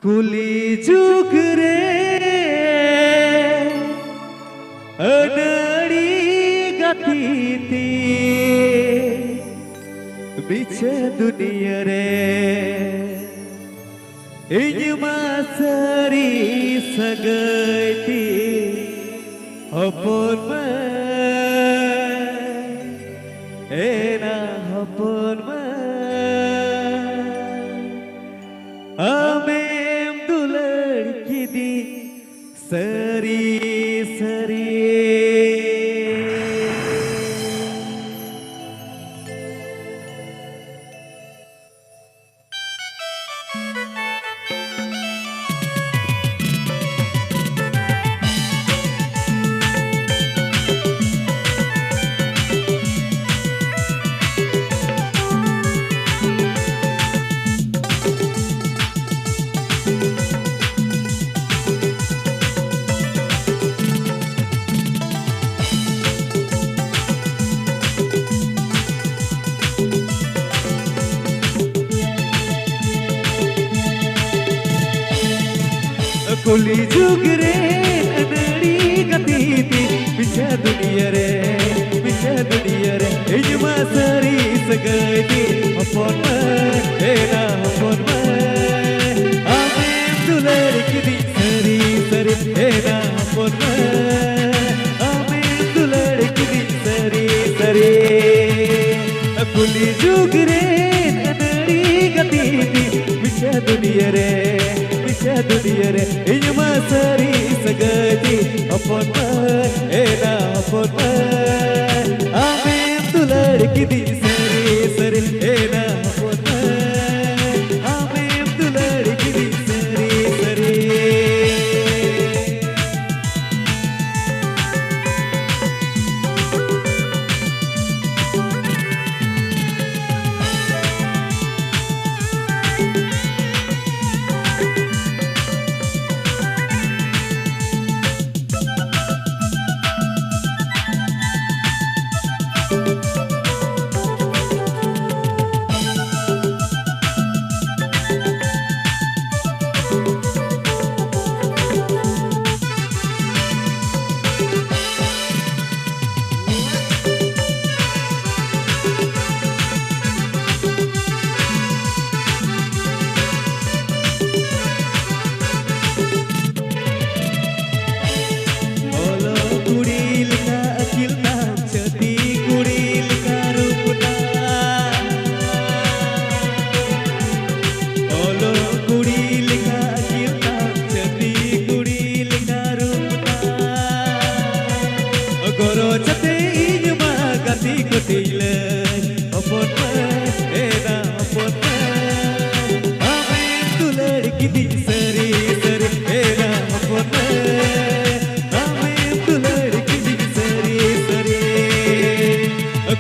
Kuli jugre anari gatiti biche dunia re inyma sari sagaiti hapon ma ena hapon ma amem dular kidi sari sari Kuli jugre anari gatiti bicha dunia re inyma sari sagaiti hapon ma ena hapon ma amem dular kidi sari sari ena hapon ma amem dular kidi sari sari Kuli jugre anari gatiti bicha dunia re inyma sari sagati hapon ma ena hapon ma amem dular kidi sari sari ena hapon ma amem dular kidi sari sari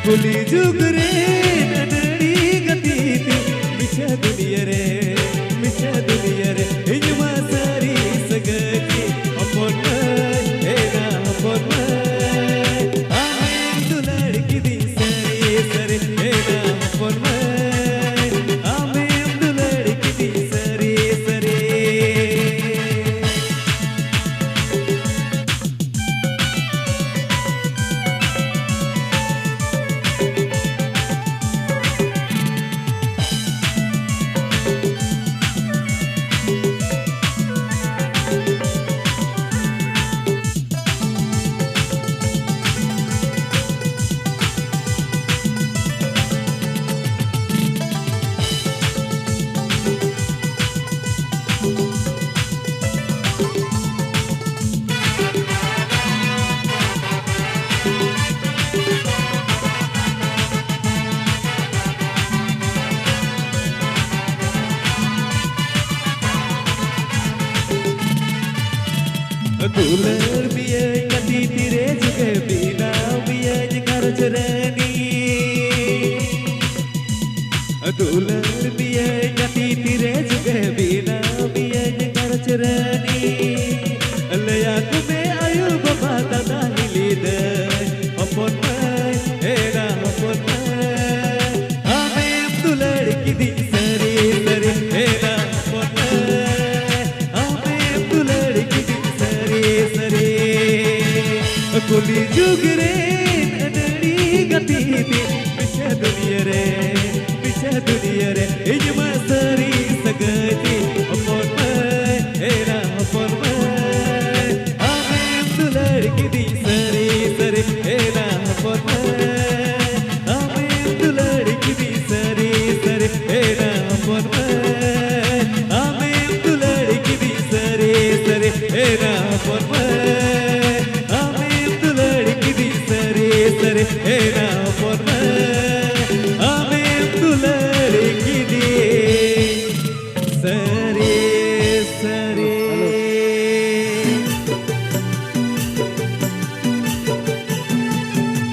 Kuli jugre anari gatiti bicha dunia re inyma sari sagati hapon ma ena hapon ma amem dular kidi sari sari ena hapon ma amem dular kidi sari sari Dular biya gatiti re juge bina biya karjarani Dular biya gatiti re juge bina biya karjarani Alaya kume ayu baba dada hilida hapon ma ena hapon ma amem dular kidi sari sari ena hapon ma Gugurin adari gatiti bisa dunia re ijma sari sagati apon mai era apon mai amem dular kidi sari sari era apon mai amem dular kidi sari sari era apon mai amem dular kidi sari sari era apon mai amem dular kidi sari sari era apon mai